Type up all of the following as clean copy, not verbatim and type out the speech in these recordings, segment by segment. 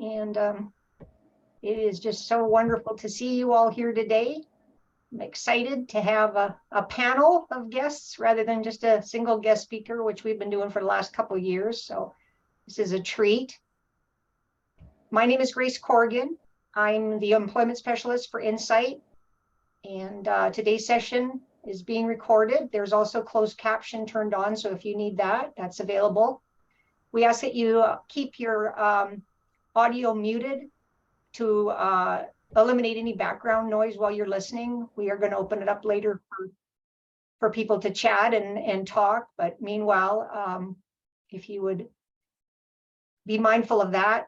and it is just so wonderful to see you all here today. I'm excited to have a panel of guests rather than just a single guest speaker, which we've been doing for the last couple of years. So this is a treat. My name is Grace Corrigan. I'm the employment specialist for INCIGHT, and today's session is being recorded. There's also closed caption turned on, so if you need that, that's available. We ask that you keep your audio muted to eliminate any background noise while you're listening. We are going to open it up later for people to chat and talk, but meanwhile, if you would be mindful of that.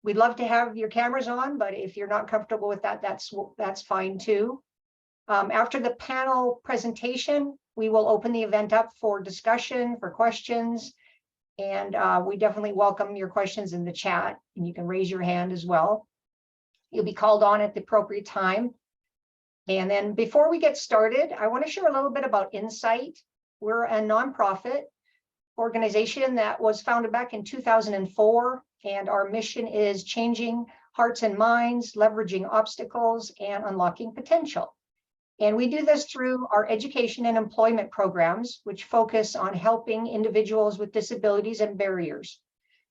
We'd love to have your cameras on, but if you're not comfortable with that, that's fine too. After the panel presentation, we will open the event up for discussion, for questions, and we definitely welcome your questions in the chat, and you can raise your hand as well. You'll be called on at the appropriate time. And then before we get started, I want to share a little bit about INCIGHT. We're a nonprofit organization that was founded back in 2004, and our mission is changing hearts and minds, leveraging obstacles, and unlocking potential. And we do this through our education and employment programs, which focus on helping individuals with disabilities and barriers.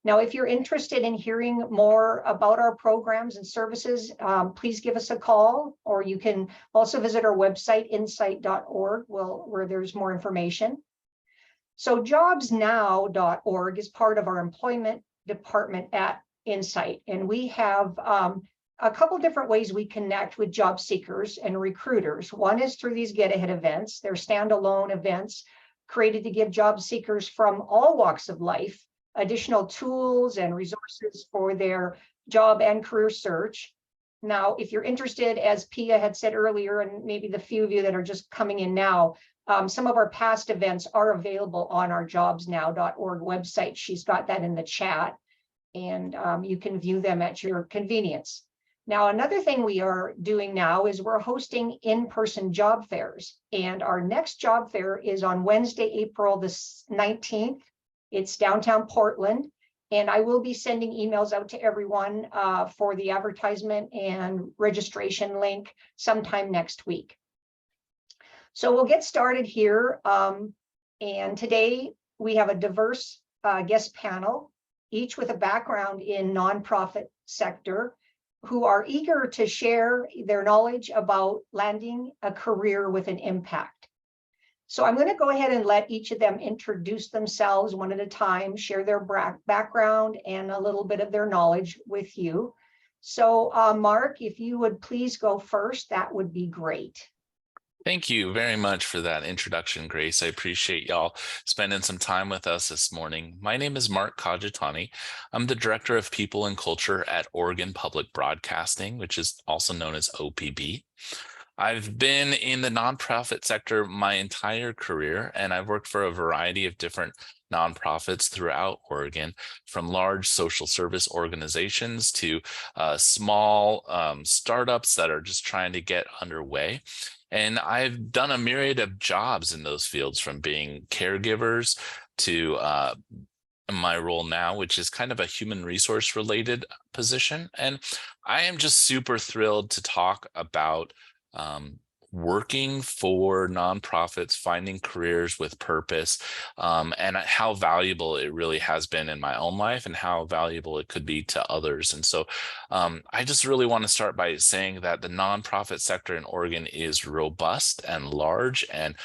Now, if you're interested in hearing more about our programs and services, please give us a call, or you can also visit our website, insight.org, where there's more information. So jobsnow.org is part of our employment department at INCIGHT, and we have a couple different ways we connect with job seekers and recruiters. One is through these GetAhead events. They're standalone events created to give job seekers from all walks of life additional tools and resources for their job and career search. Now, if you're interested, as Pia had said earlier, and maybe the few of you that are just coming in now, some of our past events are available on our jobsnow.org website. She's got that in the chat, and you can view them at your convenience. Now, another thing we are doing now is we're hosting in-person job fairs, and our next job fair is on Wednesday, April the 19th. It's downtown Portland, and I will be sending emails out to everyone for the advertisement and registration link sometime next week. So we'll get started here, and today we have a diverse guest panel, each with a background in nonprofit sector, who are eager to share their knowledge about landing a career with an impact. So I'm going to go ahead and let each of them introduce themselves one at a time, share their background and a little bit of their knowledge with you. So Mark, if you would please go first, that would be great. Thank you very much for that introduction, Grace. I appreciate y'all spending some time with us this morning. My name is Mark Kajitani. I'm the Director of People and Culture at Oregon Public Broadcasting, which is also known as OPB. I've been in the nonprofit sector my entire career, and I've worked for a variety of different nonprofits throughout Oregon, from large social service organizations to small startups that are just trying to get underway. And I've done a myriad of jobs in those fields, from being caregivers to my role now, which is kind of a human resource related position. And I am just super thrilled to talk about working for nonprofits, finding careers with purpose, and how valuable it really has been in my own life and how valuable it could be to others. And so I just really want to start by saying that the nonprofit sector in Oregon is robust and large and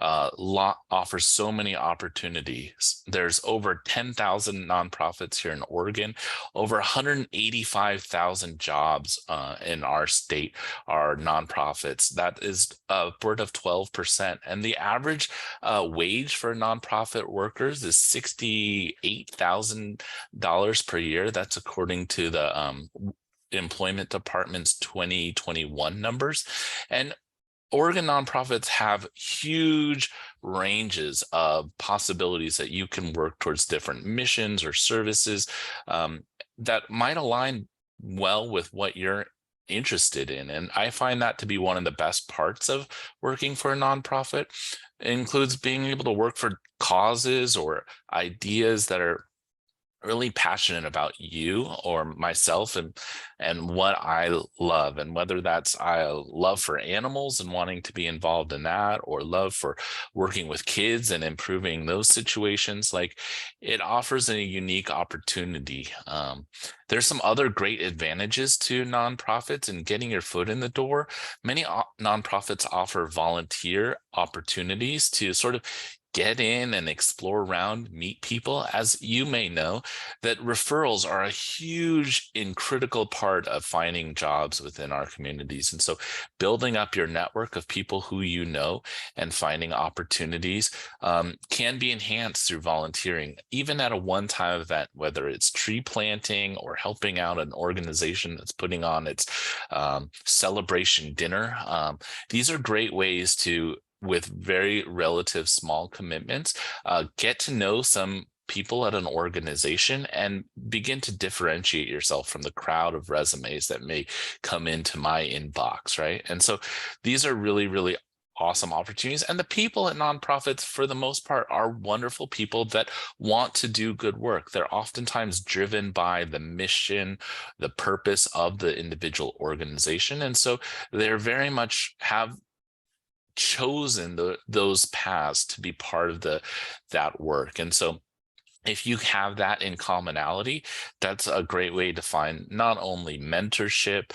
offers so many opportunities. There's over 10,000 nonprofits here in Oregon. Over 185,000 jobs in our state are nonprofits. That is upward of 12%. And the average wage for nonprofit workers is $68,000 per year. That's according to the Employment Department's 2021 numbers. And Oregon nonprofits have huge ranges of possibilities that you can work towards different missions or services that might align well with what you're interested in. And I find that to be one of the best parts of working for a nonprofit. It includes being able to work for causes or ideas that are really passionate about you or myself and what I love, and whether that's I love for animals and wanting to be involved in that, or love for working with kids and improving those situations, like it offers a unique opportunity. There's some other great advantages to nonprofits and getting your foot in the door. Many nonprofits offer volunteer opportunities to sort of get in and explore around, meet people. As you may know, that referrals are a huge and critical part of finding jobs within our communities. And so building up your network of people who you know and finding opportunities can be enhanced through volunteering, even at a one-time event, whether it's tree planting or helping out an organization that's putting on its celebration dinner. These are great ways to, with very relative small commitments, get to know some people at an organization and begin to differentiate yourself from the crowd of resumes that may come into my inbox, right? And so these are really, really awesome opportunities. And the people at nonprofits, for the most part, are wonderful people that want to do good work. They're oftentimes driven by the mission, the purpose of the individual organization. And so they're very much have chosen those paths to be part of that work. And so if you have that in commonality, that's a great way to find not only mentorship,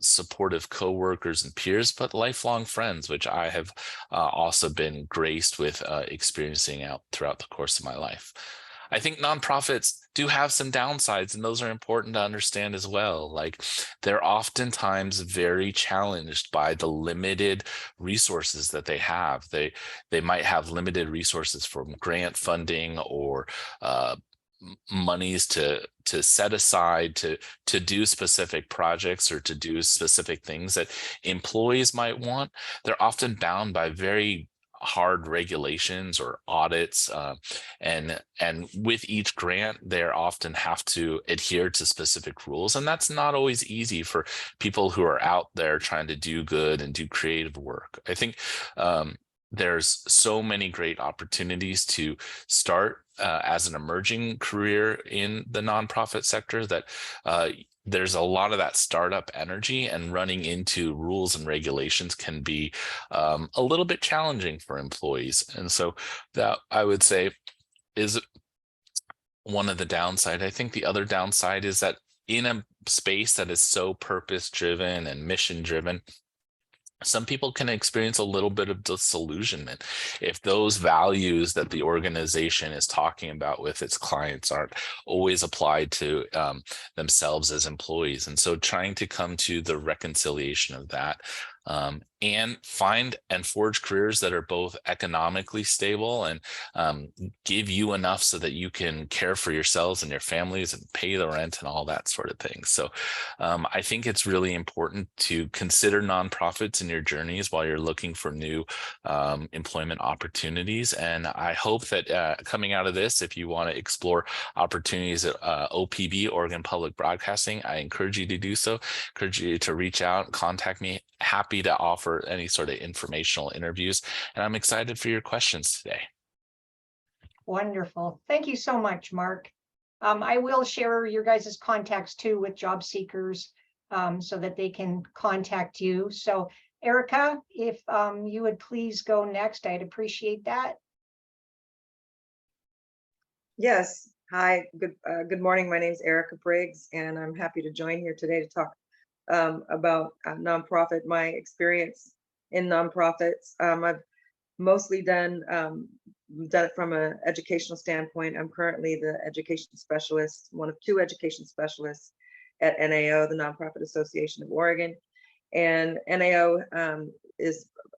supportive coworkers and peers, but lifelong friends, which I have also been graced with experiencing out throughout the course of my life. I think nonprofits do have some downsides, and those are important to understand as well. Like, they're oftentimes very challenged by the limited resources that they have. They might have limited resources from grant funding or monies to set aside to do specific projects or to do specific things that employees might want. They're often bound by very hard regulations or audits, and with each grant they often have to adhere to specific rules, and that's not always easy for people who are out there trying to do good and do creative work. I think there's so many great opportunities to start as an emerging career in the nonprofit sector that there's a lot of that startup energy, and running into rules and regulations can be a little bit challenging for employees. And so that, I would say, is one of the downside. I think the other downside is that in a space that is so purpose driven and mission driven, some people can experience a little bit of disillusionment if those values that the organization is talking about with its clients aren't always applied to themselves as employees. And so trying to come to the reconciliation of that, and find and forge careers that are both economically stable and give you enough so that you can care for yourselves and your families and pay the rent and all that sort of thing. So I think it's really important to consider nonprofits in your journeys while you're looking for new employment opportunities. And I hope that coming out of this, if you want to explore opportunities at OPB, Oregon Public Broadcasting, I encourage you to do so. Encourage you to reach out, contact me. Happy to offer any sort of informational interviews. And I'm excited for your questions today. Wonderful. Thank you so much, Mark. I will share your guys' contacts too with job seekers so that they can contact you. So Erica, if you would please go next, I'd appreciate that. Yes. Hi. Good morning. My name is Erica Briggs, and I'm happy to join here today to talk about nonprofit, my experience in nonprofits. I've mostly done it from an educational standpoint. I'm currently the education specialist, one of two education specialists at NAO, the Nonprofit Association of Oregon. And NAO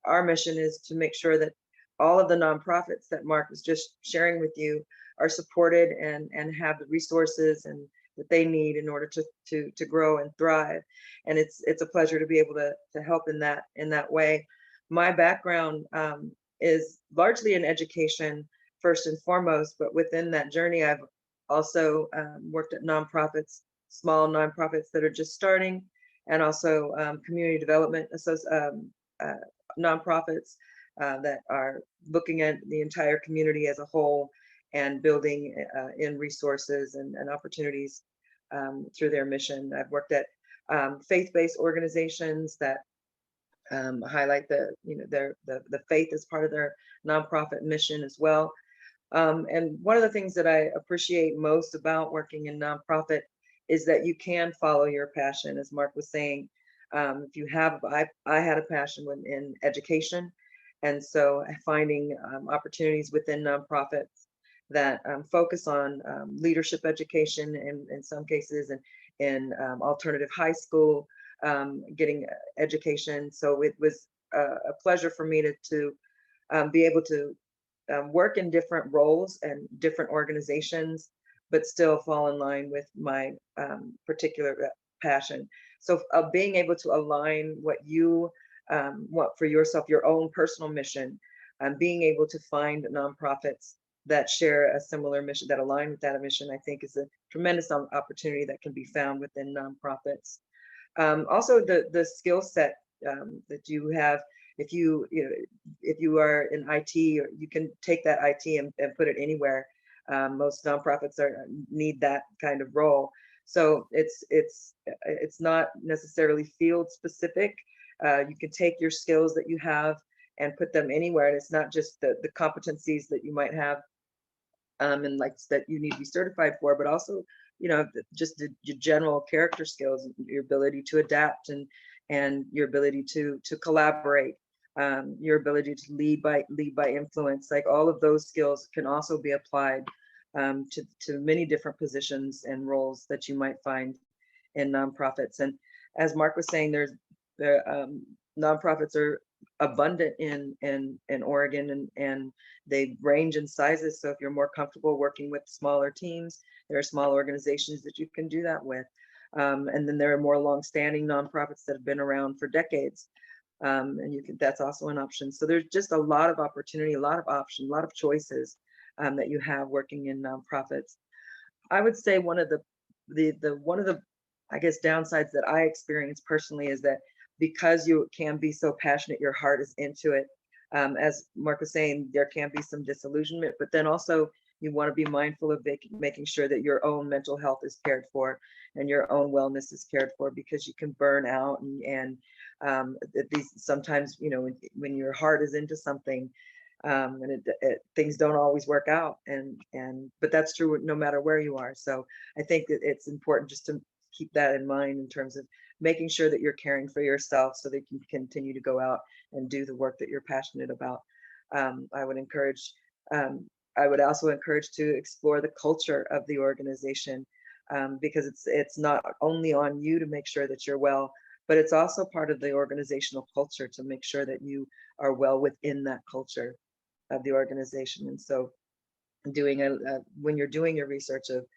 our mission is to make sure that all of the nonprofits that Mark was just sharing with you are supported and have the resources and that they need in order to grow and thrive. And it's a pleasure to be able to help in that way. My background is largely in education first and foremost, but within that journey, I've also worked at nonprofits, small nonprofits that are just starting, and also community development nonprofits that are looking at the entire community as a whole and building in resources and opportunities through their mission. I've worked at faith-based organizations that highlight the faith as part of their nonprofit mission as well. And one of the things that I appreciate most about working in nonprofit is that you can follow your passion, as Mark was saying. If you have, I had a passion in education, and so finding opportunities within nonprofits that focus on leadership education in some cases, and in alternative high school, getting education. So it was a pleasure for me to be able to work in different roles and different organizations, but still fall in line with my particular passion. So being able to align what you want for yourself, your own personal mission, being able to find nonprofits that share a similar mission, that align with that mission, I think is a tremendous opportunity that can be found within nonprofits. Also, the skill set that you have, if you are in IT, you can take that IT and put it anywhere. Most nonprofits need that kind of role. So it's not necessarily field specific. You can take your skills that you have and put them anywhere. And it's not just the competencies that you might have and like that you need to be certified for, but also, just your general character skills, your ability to adapt and your ability to collaborate, your ability to lead by influence. Like all of those skills can also be applied to many different positions and roles that you might find in nonprofits. And as Mark was saying, nonprofits are abundant in Oregon, and they range in sizes. So if you're more comfortable working with smaller teams, there are small organizations that you can do that with. And then there are more long-standing nonprofits that have been around for decades. And that's also an option. So there's just a lot of opportunity, a lot of options, a lot of choices that you have working in nonprofits. I would say one of the I guess downsides that I experience personally is that because you can be so passionate, your heart is into it. As Mark was saying, there can be some disillusionment, but then also you want to be mindful of making sure that your own mental health is cared for and your own wellness is cared for, because you can burn out and sometimes, when your heart is into something, and things don't always work out, but that's true no matter where you are. So I think that it's important just to keep that in mind in terms of making sure that you're caring for yourself so that you can continue to go out and do the work that you're passionate about. I would also encourage to explore the culture of the organization, because it's not only on you to make sure that you're well, but it's also part of the organizational culture to make sure that you are well within that culture of the organization. And so when you're doing your research of,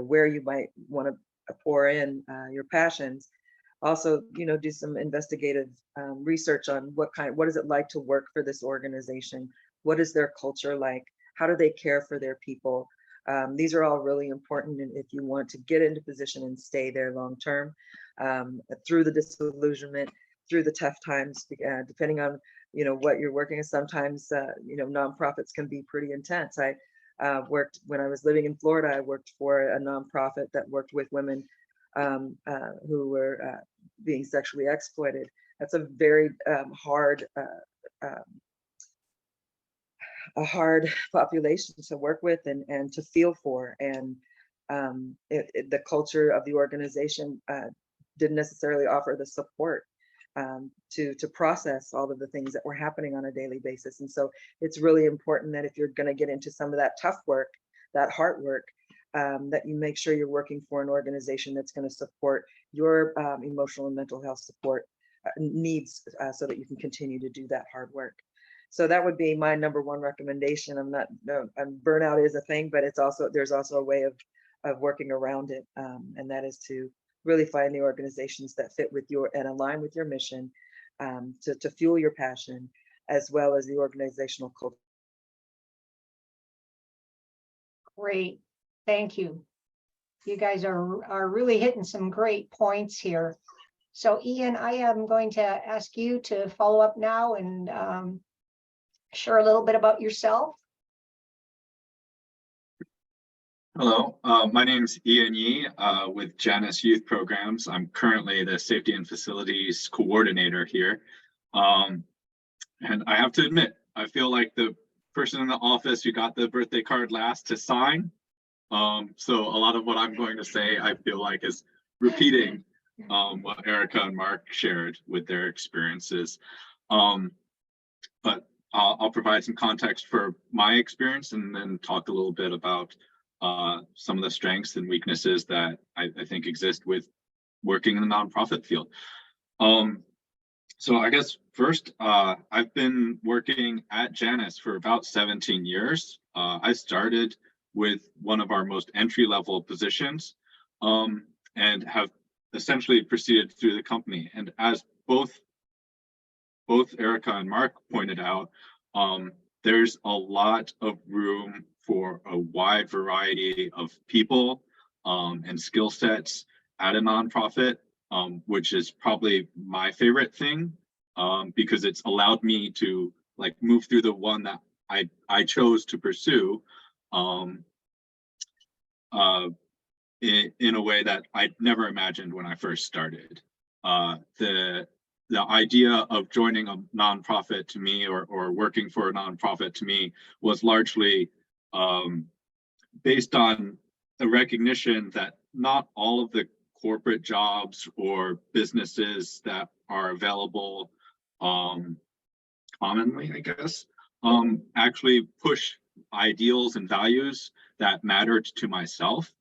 where you might want to pour in your passions, also, do some investigative research on what is it like to work for this organization? What is their culture like? How do they care for their people? These are all really important if you want to get into position and stay there long term, through the disillusionment, through the tough times, depending on what you're working on. Sometimes nonprofits can be pretty intense. I worked when I was living in Florida. I worked for a nonprofit that worked with women who were being sexually exploited. That's a very hard population to work with and to feel for. And the culture of the organization didn't necessarily offer the support to process all of the things that were happening on a daily basis. And so it's really important that if you're going to get into some of that tough work, that hard work, that you make sure you're working for an organization that's going to support your emotional and mental health support needs, so that you can continue to do that hard work. So that would be my number one recommendation. Burnout is a thing, but there's also a way of working around it, and that is to really find the organizations that fit with and align with your mission, to fuel your passion, as well as the organizational culture. Great, thank you. You guys are really hitting some great points here. So Ian, I am going to ask you to follow up now and share a little bit about yourself. Hello, my name's Ian Yee with Janus Youth Programs. I'm currently the Safety and Facilities Coordinator here. And I have to admit, I feel like the person in the office who got the birthday card last to sign. So a lot of what I'm going to say, I feel like is repeating what Erica and Mark shared with their experiences. But I'll provide some context for my experience and then talk a little bit about some of the strengths and weaknesses that I think exist with working in the nonprofit field. So I guess first, I've been working at Janus for about 17 years. I started with one of our most entry-level positions and have essentially proceeded through the company. And as both Erica and Mark pointed out, there's a lot of room for a wide variety of people and skill sets at a nonprofit, which is probably my favorite thing because it's allowed me to like move through the one that I chose to pursue in a way that I never imagined when I first started. The idea of joining a nonprofit to me or working for a nonprofit to me was largely based on the recognition that not all of the corporate jobs or businesses that are available commonly, I guess, actually push ideals and values that mattered to myself.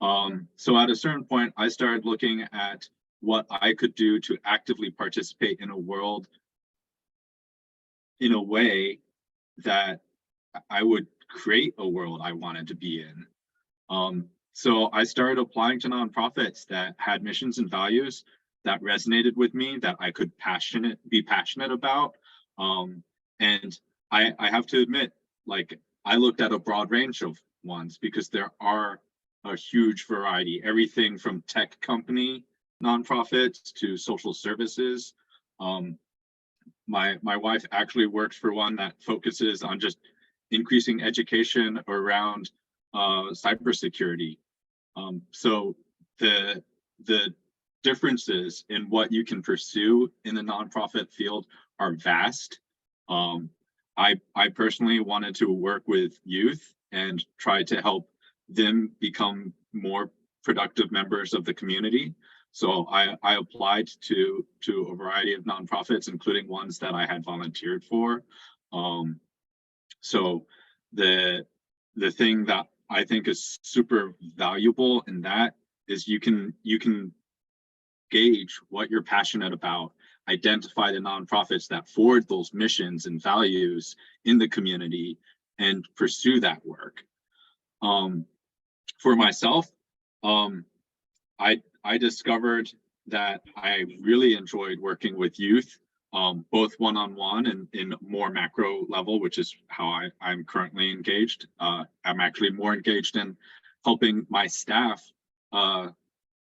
So at a certain point, I started looking at what I could do to actively participate in a world in a way that I would create a world I wanted to be in. So I started applying to nonprofits that had missions and values that resonated with me, that I could be passionate about. And I have to admit, like, I looked at a broad range of ones because there are a huge variety, everything from tech company nonprofits to social services. My wife actually works for one that focuses on just increasing education around cybersecurity. So the differences in what you can pursue in the nonprofit field are vast. I personally wanted to work with youth and try to help them become more productive members of the community. So I applied to a variety of nonprofits, including ones that I had volunteered for. So the thing that I think is super valuable in that is you can gauge what you're passionate about, identify the nonprofits that forward those missions and values in the community, and pursue that work. For myself, I discovered that I really enjoyed working with youth, both one-on-one and in more macro level, which is how I'm currently engaged. I'm actually more engaged in helping my staff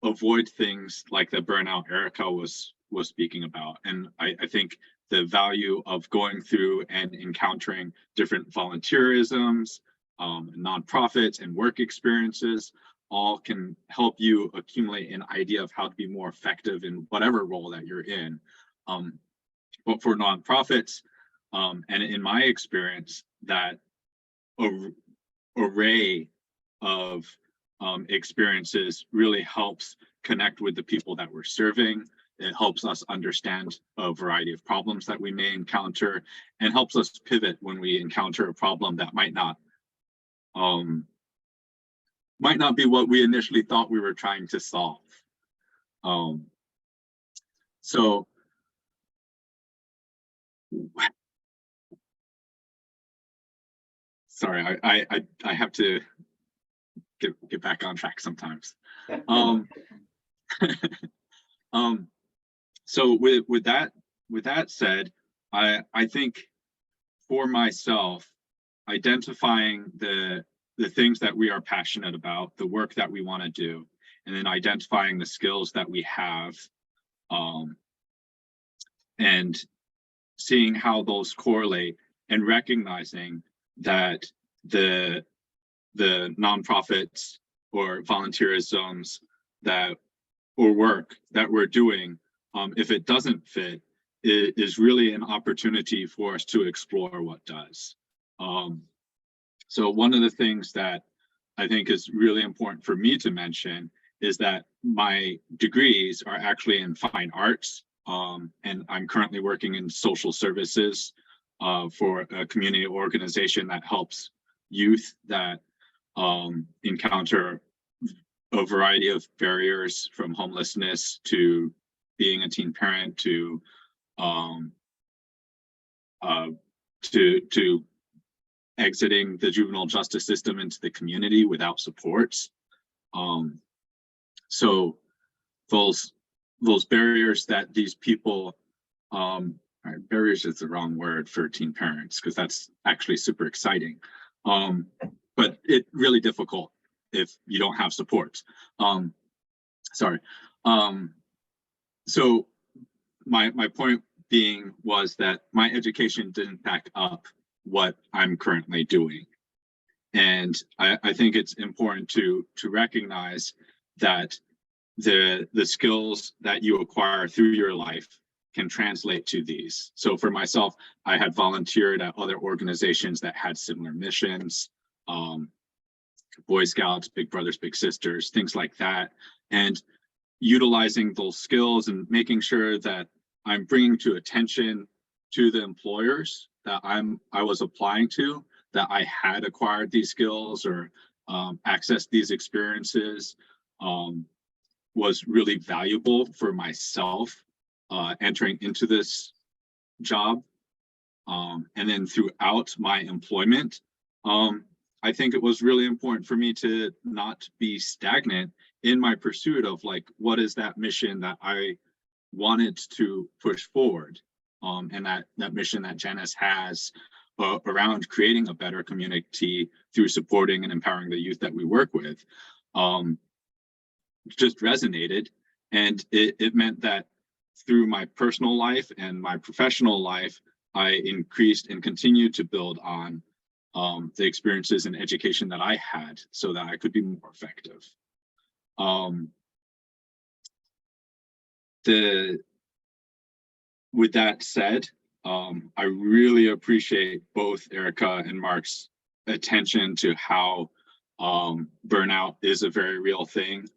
avoid things like the burnout Erica was speaking about. And I think the value of going through and encountering different volunteerisms, nonprofits and work experiences all can help you accumulate an idea of how to be more effective in whatever role that you're in. But for nonprofits, and in my experience, that array of experiences really helps connect with the people that we're serving. It helps us understand a variety of problems that we may encounter and helps us pivot when we encounter a problem that might not be what we initially thought we were trying to solve. So sorry, I have to get back on track sometimes. So with that said, I think for myself, identifying the things that we are passionate about, the work that we want to do, and then identifying the skills that we have, and seeing how those correlate and recognizing that the the nonprofits or volunteerisms or work that we're doing, if it doesn't fit, it is really an opportunity for us to explore what does. So one of the things that I think is really important for me to mention is that my degrees are actually in fine arts, and I'm currently working in social services for a community organization that helps youth that encounter a variety of barriers, from homelessness to being a teen parent to exiting the juvenile justice system into the community without supports. So those barriers that these people, barriers is the wrong word for teen parents, because that's actually super exciting, but it really difficult if you don't have support. So my point being was that my education didn't back up what I'm currently doing. And I think it's important to recognize that the skills that you acquire through your life can translate to these. So for myself, I had volunteered at other organizations that had similar missions, Boy Scouts, Big Brothers, Big Sisters, things like that. And utilizing those skills and making sure that I'm bringing to attention to the employers that I was applying to, that I had acquired these skills or accessed these experiences, was really valuable for myself entering into this job. And then throughout my employment, I think it was really important for me to not be stagnant in my pursuit of, like, what is that mission that I wanted to push forward, and that mission that Janus has around creating a better community through supporting and empowering the youth that we work with, just resonated. And it meant that through my personal life and my professional life, I increased and continued to build on the experiences and education that I had so that I could be more effective. With that said, I really appreciate both Erica and Mark's attention to how burnout is a very real thing.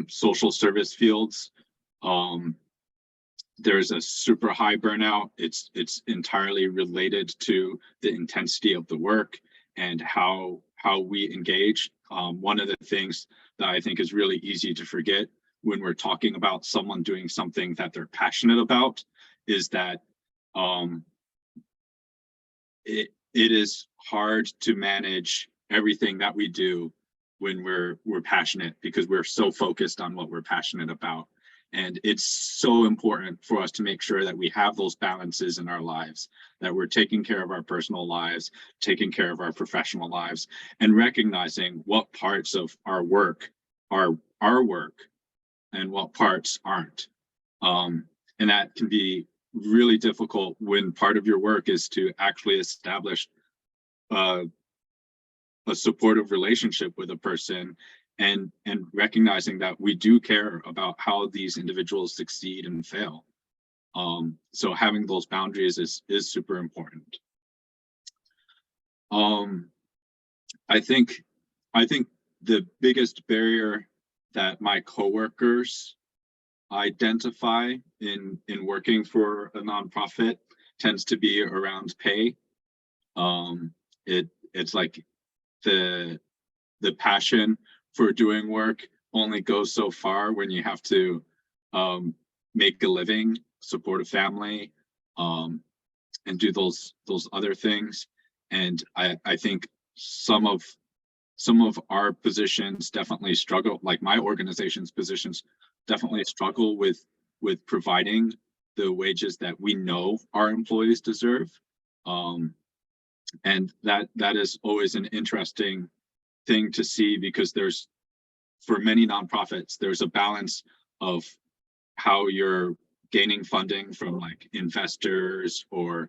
Social service fields, there's a super high burnout. It's entirely related to the intensity of the work and how we engage. One of the things that I think is really easy to forget when we're talking about someone doing something that they're passionate about is that it is hard to manage everything that we do when we're passionate, because we're so focused on what we're passionate about. And it's so important for us to make sure that we have those balances in our lives, that we're taking care of our personal lives, taking care of our professional lives, and recognizing what parts of our work are our work and what parts aren't. And that can be really difficult when part of your work is to actually establish a supportive relationship with a person, and recognizing that we do care about how these individuals succeed and fail. So having those boundaries is super important. I think the biggest barrier that my coworkers identify in working for a nonprofit tends to be around pay. It's like the passion for doing work only goes so far when you have to make a living, support a family, and do those other things. And I think some of our positions definitely struggle, like my organization's positions definitely struggle with providing the wages that we know our employees deserve. And that is always an interesting thing to see, because for many nonprofits, there's a balance of how you're gaining funding from, like, investors or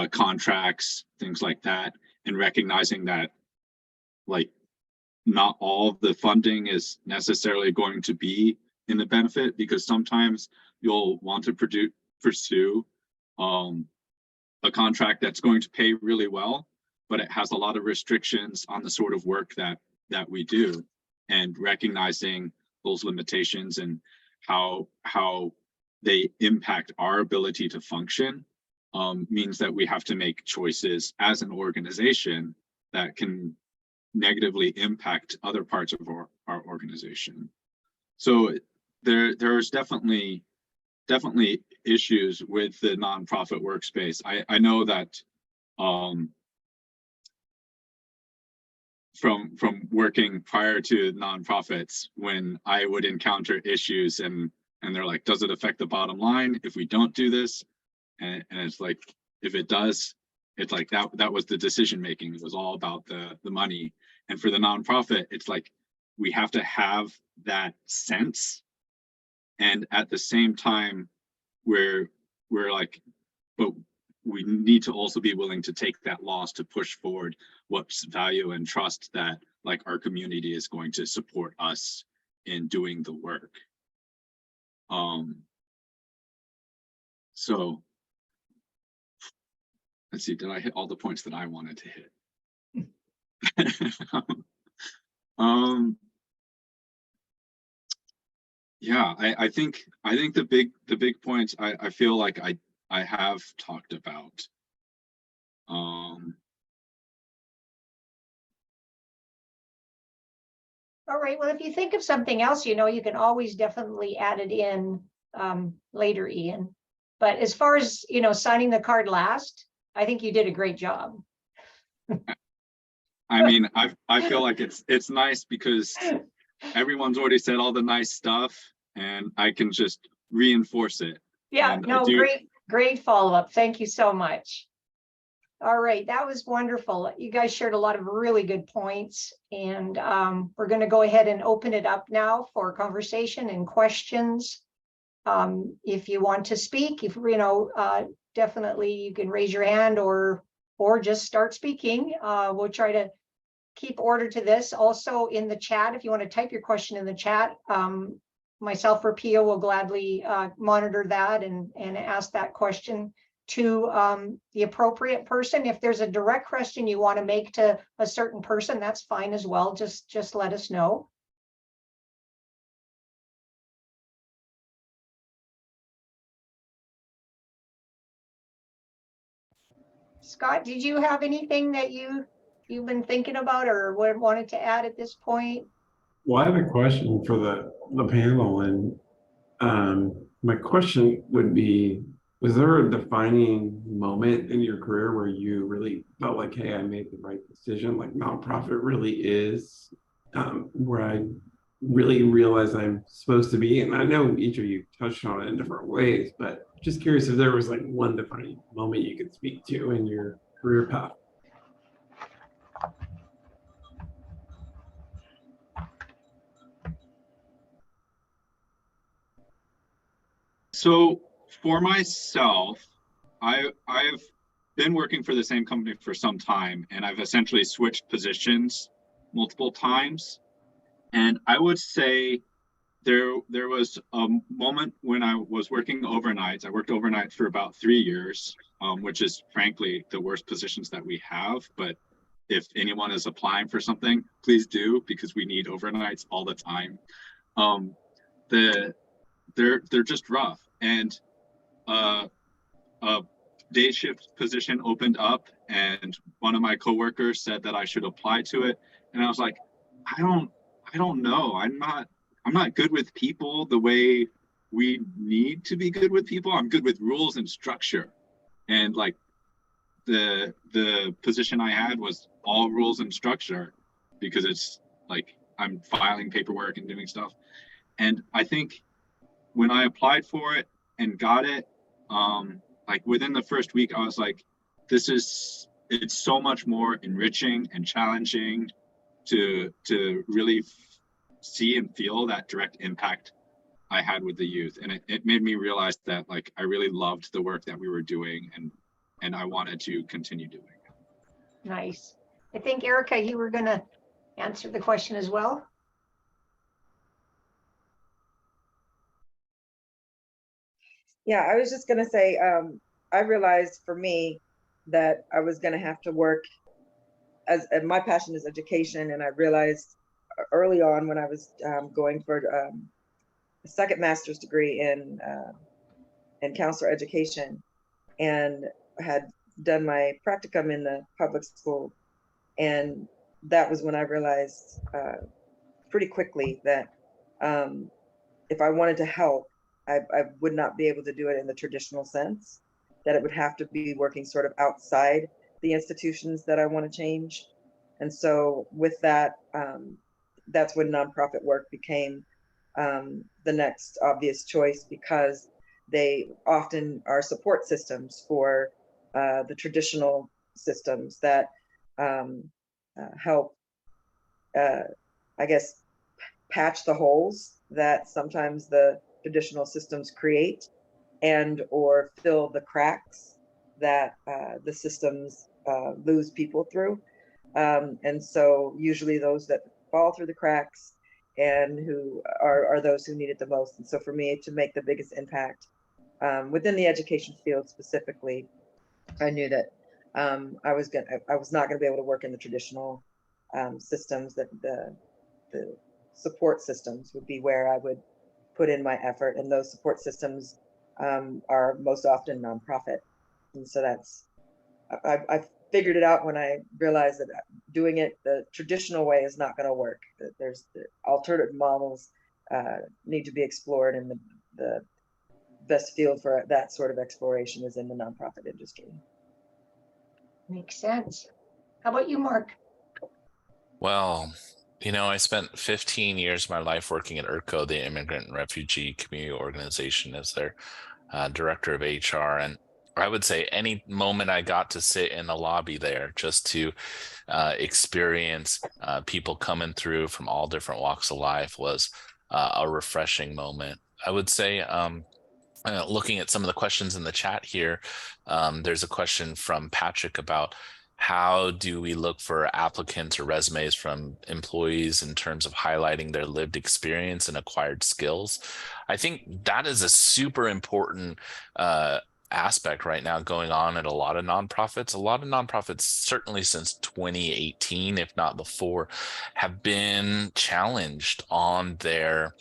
contracts, things like that, and recognizing that, like, not all of the funding is necessarily going to be in the benefit, because sometimes you'll want to pursue a contract that's going to pay really well, but it has a lot of restrictions on the sort of work that we do, and recognizing those limitations and how they impact our ability to function means that we have to make choices as an organization that can negatively impact other parts of our organization. So there's definitely issues with the nonprofit workspace. I know that from working prior to nonprofits, when I would encounter issues and they're like, does it affect the bottom line if we don't do this? And it's like, if it does, it's like that was the decision making. It was all about the money. And for the nonprofit, it's like we have to have that sense, and at the same time we're like, but we need to also be willing to take that loss to push forward what's value and trust that like our community is going to support us in doing the work. So let's see, did I hit all the points that I wanted to hit? Yeah, I think the big points I feel like I have talked about. All right, well, if you think of something else, you know, you can always definitely add it in later, Ian. But as far as, you know, signing the card last, I think you did a great job. I mean, I feel like it's nice because everyone's already said all the nice stuff and I can just reinforce it. Yeah, And no, great follow-up. Thank you so much. All right, that was wonderful. You guys shared a lot of really good points, and we're going to go ahead and open it up now for conversation and questions. If you want to speak, if you know, definitely you can raise your hand or just start speaking. We'll try to keep order to this. Also in the chat, if you want to type your question in the chat, myself or Pia will gladly monitor that and ask that question to the appropriate person. If there's a direct question you want to make to a certain person, that's fine as well. Just let us know. Scott, did you have anything that you've been thinking about or wanted to add at this point? Well, I have a question for the panel, and my question would be, was there a defining moment in your career where you really felt like, hey, I made the right decision, like nonprofit really is where I really realized I'm supposed to be? And I know each of you touched on it in different ways, but just curious if there was like one defining moment you could speak to in your career path. So for myself, I've been working for the same company for some time, and I've essentially switched positions multiple times. And I would say there was a moment when I was working overnights. I worked overnight for about 3 years, which is frankly the worst positions that we have. But if anyone is applying for something, please do, because we need overnights all the time. They're just rough. And a day shift position opened up, and one of my coworkers said that I should apply to it, and I was like, I don't know. I'm not good with people the way we need to be good with people. I'm good with rules and structure, and like the position I had was all rules and structure, because it's like I'm filing paperwork and doing stuff. And I think when I applied for it and got it, like within the first week, I was like, it's so much more enriching and challenging to really see and feel that direct impact I had with the youth. And it made me realize that like I really loved the work that we were doing, and I wanted to continue doing it. Nice. I think, Erica, you were going to answer the question as well? Yeah, I was just gonna say, I realized for me that I was gonna have to work and my passion is education, and I realized early on when I was going for a second master's degree in counselor education, and had done my practicum in the public school, and that was when I realized pretty quickly that if I wanted to help, I would not be able to do it in the traditional sense, that it would have to be working sort of outside the institutions that I want to change. And so with that, that's when nonprofit work became the next obvious choice, because they often are support systems for the traditional systems that help, I guess, patch the holes that sometimes the traditional systems create, and or fill the cracks that the systems lose people through. And so usually those that fall through the cracks and who are those who need it the most. And so for me to make the biggest impact within the education field specifically, I knew that I was not gonna be able to work in the traditional systems, that the support systems would be where I would put in my effort, and those support systems are most often nonprofit. And so that's, I figured it out when I realized that doing it the traditional way is not going to work. That there's the alternative models need to be explored, and the best field for that sort of exploration is in the nonprofit industry. Makes sense. How about you, Mark? Well, I spent 15 years of my life working at IRCO, the Immigrant and Refugee Community Organization, as their director of HR. And I would say any moment I got to sit in the lobby there just to experience people coming through from all different walks of life was a refreshing moment. I would say, looking at some of the questions in the chat here, there's a question from Patrick about how do we look for applicants or resumes from employees in terms of highlighting their lived experience and acquired skills. I think that is a super important aspect right now going on at a lot of nonprofits. A lot of nonprofits, certainly since 2018, if not before, have been challenged on their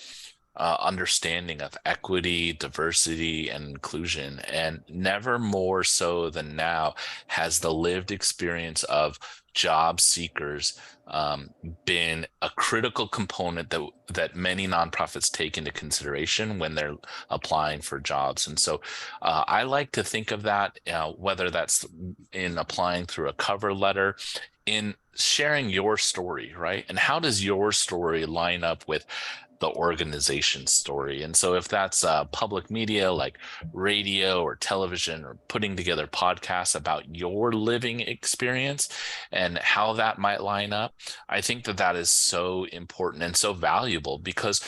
understanding of equity, diversity, and inclusion. And never more so than now has the lived experience of job seekers been a critical component that many nonprofits take into consideration when they're applying for jobs. And so I like to think of that, whether that's in applying through a cover letter, in sharing your story, right? And how does your story line up with the organization story? And so if that's public media like radio or television, or putting together podcasts about your living experience and how that might line up, I think that is so important and so valuable, because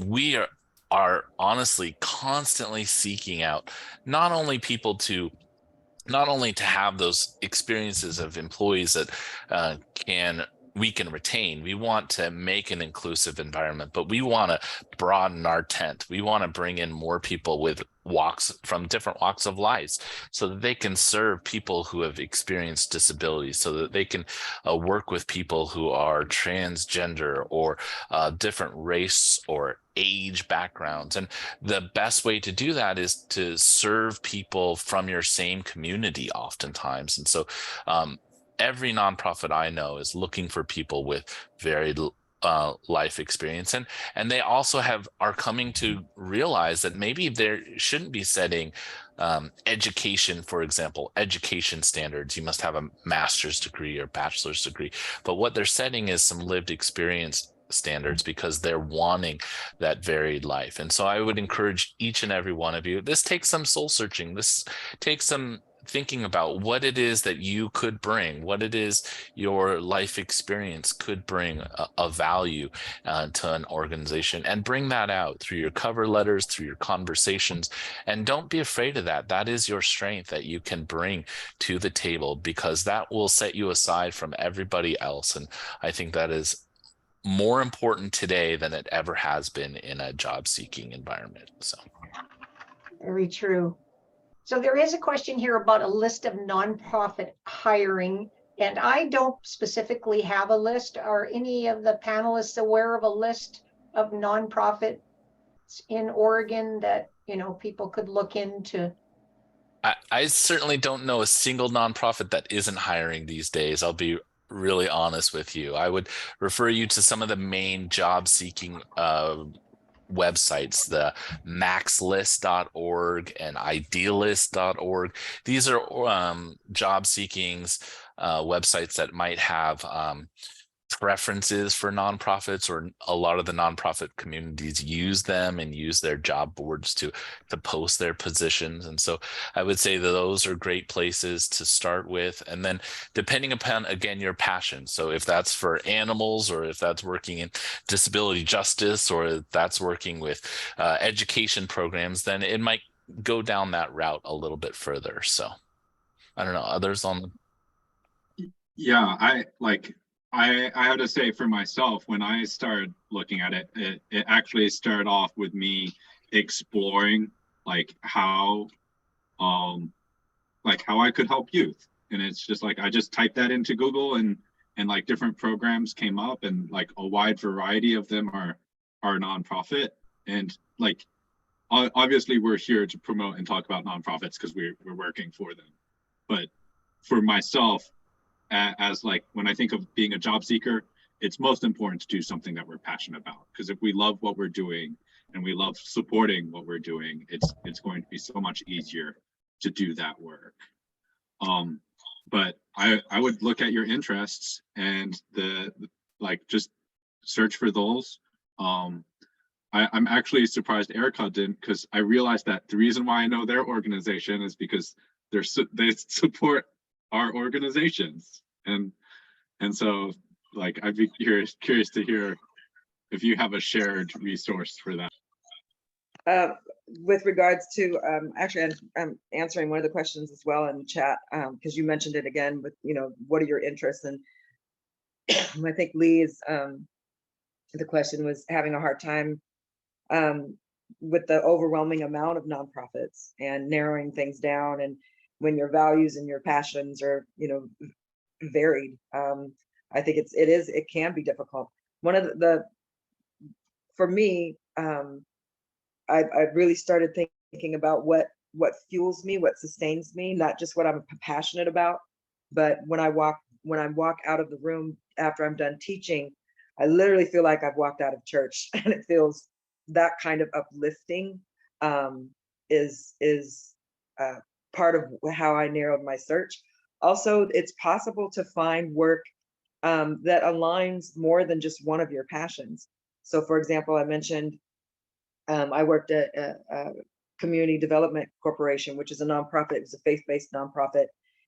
we are honestly constantly seeking out not only to have those experiences of employees that we can retain. We want to make an inclusive environment, but we want to broaden our tent. We want to bring in more people with from different walks of life, so that they can serve people who have experienced disabilities, so that they can work with people who are transgender or different race or age backgrounds. And the best way to do that is to serve people from your same community oftentimes. And so every nonprofit I know is looking for people with varied life experience, and they also are coming to realize that maybe they shouldn't be setting education, for example, education standards. You must have a master's degree or bachelor's degree, but what they're setting is some lived experience standards, because they're wanting that varied life. And so I would encourage each and every one of you, this takes some soul searching, this takes some thinking about what it is that you could bring, what it is your life experience could bring a value to an organization, and bring that out through your cover letters, through your conversations. And don't be afraid of that. That is your strength that you can bring to the table, because that will set you aside from everybody else. And I think that is more important today than it ever has been in a job seeking environment. So Very true. So there is a question here about a list of nonprofit hiring, and I don't specifically have a list. Are any of the panelists aware of a list of nonprofits in Oregon that, you know, people could look into? I certainly don't know a single nonprofit that isn't hiring these days. I'll be really honest with you. I would refer you to some of the main job seeking websites, the maxlist.org and idealist.org. These are job seekings websites that might have preferences for nonprofits, or a lot of the nonprofit communities use them and use their job boards to post their positions. And so I would say that those are great places to start with. And then depending upon, again, your passion. So if that's for animals, or if that's working in disability justice, or if that's working with education programs, then it might go down that route a little bit further. So I don't know, others on the... Yeah, I have to say for myself, when I started looking at it, it actually started off with me exploring how I could help youth. And it's just I just typed that into Google, and different programs came up, and a wide variety of them are nonprofit. And obviously we're here to promote and talk about nonprofits because we're working for them. But for myself, as when I think of being a job seeker, it's most important to do something that we're passionate about, because if we love what we're doing and we love supporting what we're doing, it's going to be so much easier to do that work. But I would look at your interests and just search for those. I'm actually surprised Erica didn't, because I realized that the reason why I know their organization is because they support our organizations, and so I'd be curious to hear if you have a shared resource for that. With regards to actually, I'm answering one of the questions as well in the chat, because you mentioned it again with, what are your interests? And I think Lee's the question was having a hard time with the overwhelming amount of nonprofits and narrowing things down, and when your values and your passions are, varied. I think it can be difficult. One of for me, I really started thinking about what fuels me, what sustains me, not just what I'm passionate about, but when I walk out of the room after I'm done teaching, I literally feel like I've walked out of church, and it feels that kind of uplifting is part of how I narrowed my search. Also, it's possible to find work that aligns more than just one of your passions. So for example, I mentioned I worked at a Community Development Corporation, which is a nonprofit. It was a faith-based nonprofit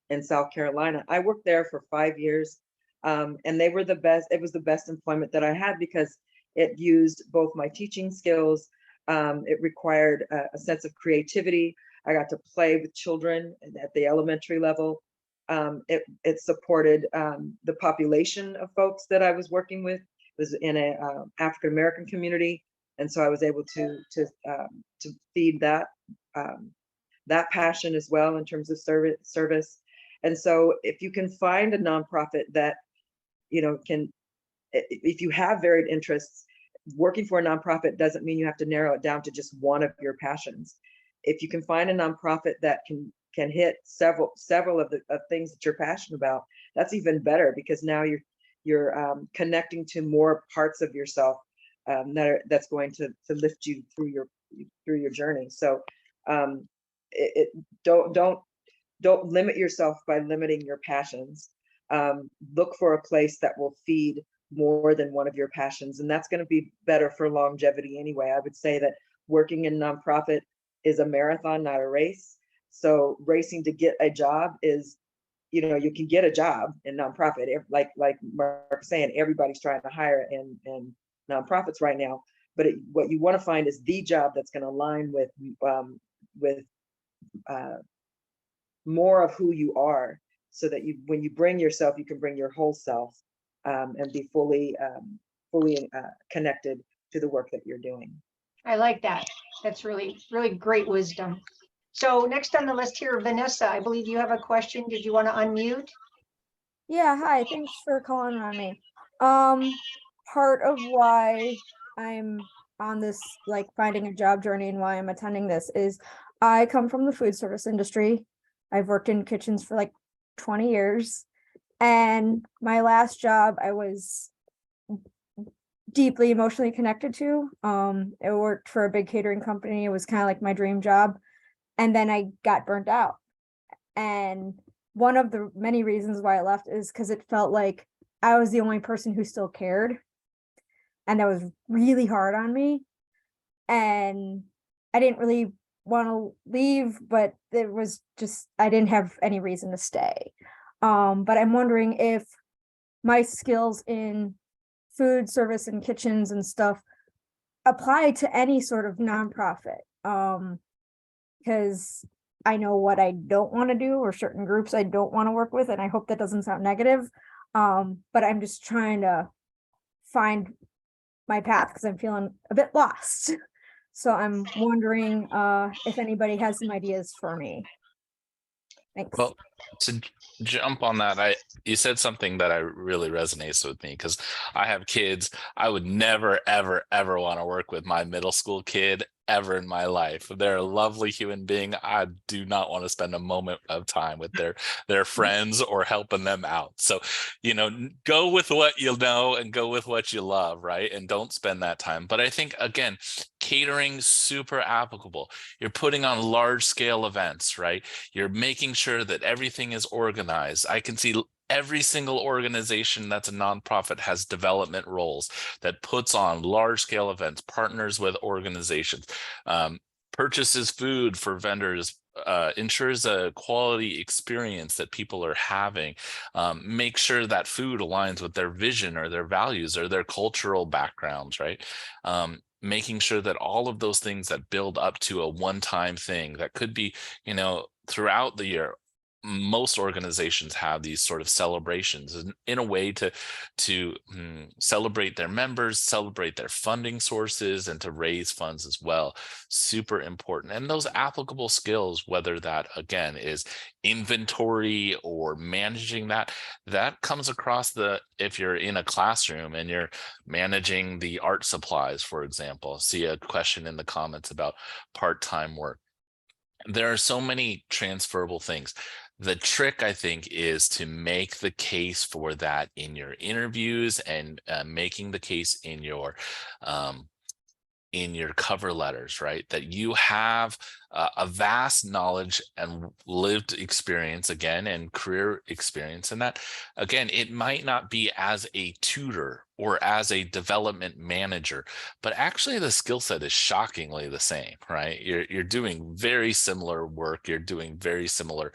in South Carolina. I worked there for 5 years, and they were the best. It was the best employment that I had because it used both my teaching skills. It required a sense of creativity. I got to play with children at the elementary level. It supported the population of folks that I was working with. It was in a African-American community. And so I was able to feed that passion as well in terms of service. And so if you can find a nonprofit that, if you have varied interests, working for a nonprofit doesn't mean you have to narrow it down to just one of your passions. If you can find a nonprofit that can hit several of the things that you're passionate about, that's even better, because now you're connecting to more parts of yourself that's going to lift you through your journey. So don't limit yourself by limiting your passions. Look for a place that will feed more than one of your passions, and that's going to be better for longevity anyway. I would say that working in nonprofit is a marathon, not a race. So racing to get a job is, you know, you can get a job in nonprofit. Like Mark was saying, everybody's trying to hire in nonprofits right now. But what you want to find is the job that's going to align with more of who you are, so that when you bring yourself, you can bring your whole self, and be fully connected to the work that you're doing. I like that. That's really, really great wisdom. So next on the list here, Vanessa, I believe you have a question. Did you want to unmute? Yeah, hi, thanks for calling on me. Part of why I'm on this like finding a job journey and why I'm attending this is I come from the food service industry. I've worked in kitchens for like 20 years. And my last job I was deeply emotionally connected to. I worked for a big catering company. It was kind of like my dream job. And then I got burnt out. And one of the many reasons why I left is because it felt like I was the only person who still cared. And that was really hard on me. And I didn't really want to leave, but it was just, I didn't have any reason to stay. But I'm wondering if my skills in food service and kitchens and stuff apply to any sort of nonprofit. Because I know what I don't want to do, or certain groups I don't want to work with, and I hope that doesn't sound negative. But I'm just trying to find my path because I'm feeling a bit lost. So I'm wondering if anybody has some ideas for me. Thanks. Well, to jump on that, you said something that really resonates with me, because I have kids. I would never, ever, ever want to work with my middle school kid ever in my life. They're a lovely human being. I do not want to spend a moment of time with their friends or helping them out. So, you know, go with what you know and go with what you love, right? And don't spend that time. But I think, again, catering, super applicable. You're putting on large scale events, right? You're making sure that everything is organized. I can see every single organization that's a nonprofit has development roles that puts on large scale events, partners with organizations, purchases food for vendors, ensures a quality experience that people are having, make sure that food aligns with their vision or their values or their cultural backgrounds, right? Making sure that all of those things that build up to a one-time thing that could be, you know, throughout the year. Most organizations have these sort of celebrations in a way to celebrate their members, celebrate their funding sources, and to raise funds as well. Super important. And those applicable skills, whether that again is inventory or managing that comes across if you're in a classroom and you're managing the art supplies, for example. See a question in the comments about part-time work. There are so many transferable things. The trick, I think, is to make the case for that in your interviews and making the case in your cover letters, right? That you have a vast knowledge and lived experience, again, and career experience. And that, again, it might not be as a tutor or as a development manager, but actually the skill set is shockingly the same, right? You're doing very similar work. You're doing very similar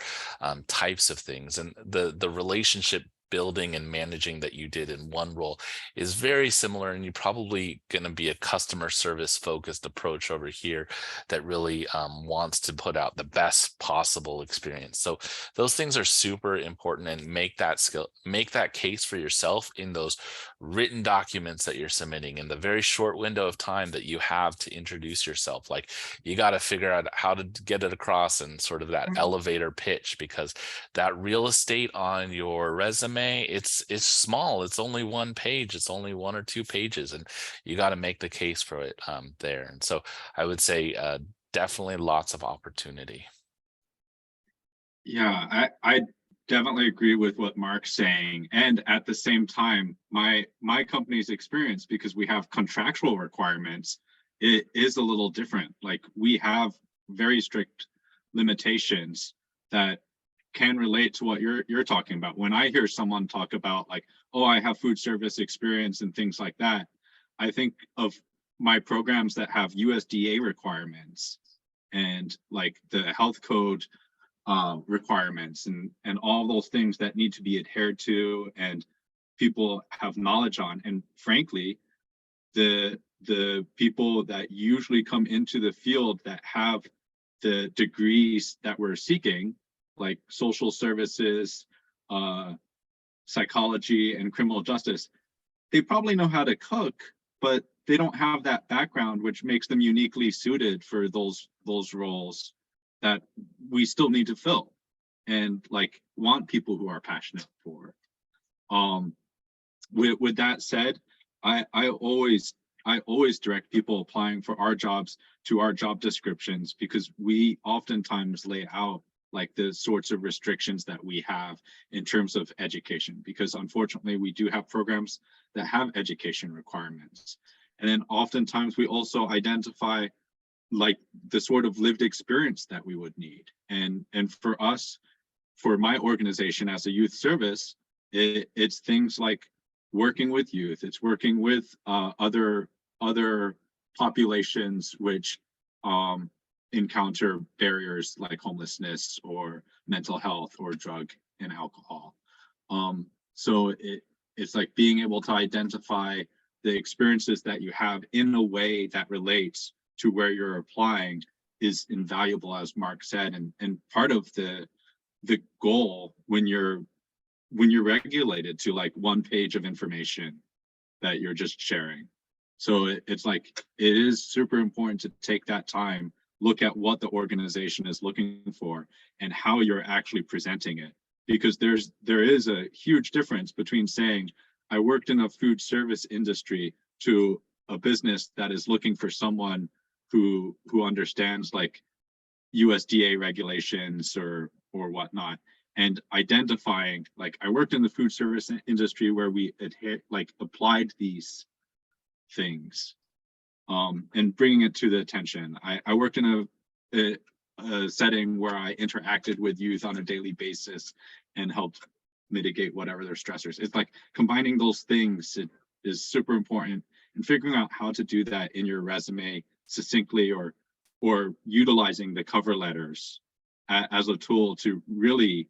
types of things. And the relationship building and managing that you did in one role is very similar, and you're probably going to be a customer service focused approach over here that really wants to put out the best possible experience. So those things are super important, and make that case for yourself in those written documents that you're submitting in the very short window of time that you have to introduce yourself. Like, you got to figure out how to get it across in sort of that elevator pitch, because that real estate on your resume, it's small. It's only one page. It's only 1 or 2 pages, and you got to make the case for it there. And so I would say definitely lots of opportunity. Yeah, I definitely agree with what Mark's saying. And at the same time, my company's experience, because we have contractual requirements, it is a little different. Like, we have very strict limitations that can relate to what you're talking about. When I hear someone talk about, like, oh, I have food service experience and things like that, I think of my programs that have USDA requirements and like the health code requirements and all those things that need to be adhered to and people have knowledge on. And frankly, the people that usually come into the field that have the degrees that we're seeking, like social services, psychology, and criminal justice, they probably know how to cook, but they don't have that background, which makes them uniquely suited for those roles that we still need to fill and like want people who are passionate for. With that said, I always direct people applying for our jobs to our job descriptions, because we oftentimes lay out like the sorts of restrictions that we have in terms of education, because unfortunately we do have programs that have education requirements. And then oftentimes we also identify like the sort of lived experience that we would need. And for us, for my organization as a youth service, it's things like working with youth, it's working with other populations which encounter barriers like homelessness or mental health or drug and alcohol. So it's like being able to identify the experiences that you have in a way that relates to where you're applying is invaluable, as Mark said, and part of the goal when you're regulated to like one page of information that you're just sharing. So it's like, it is super important to take that time, look at what the organization is looking for and how you're actually presenting it. Because there is a huge difference between saying, I worked in a food service industry, to a business that is looking for someone who understands like USDA regulations or whatnot, and identifying like, I worked in the food service industry where we applied these things, and bringing it to the attention. I worked in a setting where I interacted with youth on a daily basis and helped mitigate whatever their stressors. It's like combining those things is super important, and figuring out how to do that in your resume succinctly, or utilizing the cover letters as a tool to really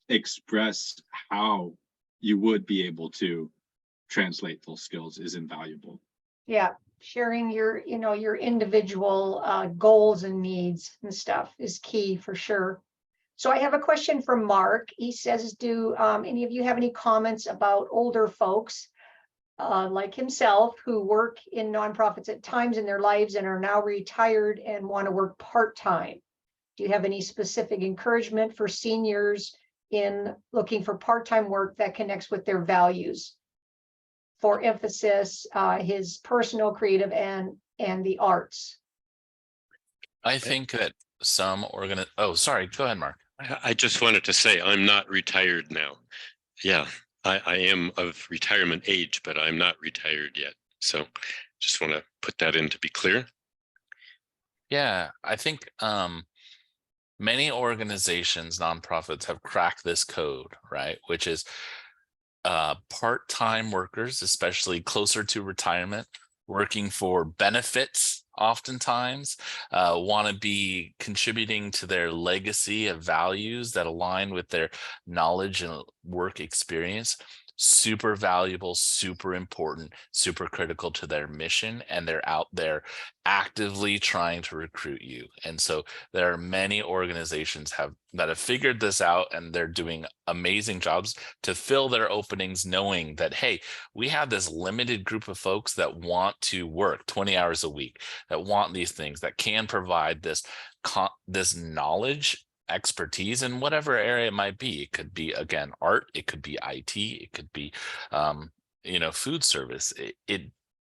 express how you would be able to translate those skills is invaluable. Yeah, sharing your, your individual goals and needs and stuff is key for sure. So I have a question from Mark. He says, do any of you have any comments about older folks like himself who work in nonprofits at times in their lives and are now retired and want to work part-time? Do you have any specific encouragement for seniors in looking for part-time work that connects with their values? For emphasis, his personal, creative, and the arts. I think that some oh, sorry, go ahead, Mark. I just wanted to say I'm not retired now. Yeah, I am of retirement age, but I'm not retired yet. So just want to put that in to be clear. Yeah, I think many organizations, nonprofits have cracked this code, right? Which is part-time workers, especially closer to retirement, working for benefits oftentimes, want to be contributing to their legacy of values that align with their knowledge and work experience. Super valuable, super important, super critical to their mission, and they're out there actively trying to recruit you. And so there are many organizations that have figured this out, and they're doing amazing jobs to fill their openings, knowing that, hey, we have this limited group of folks that want to work 20 hours a week, that want these things, that can provide this knowledge, expertise in whatever area it might be. It could be, again, art, it could be IT, it could be food service.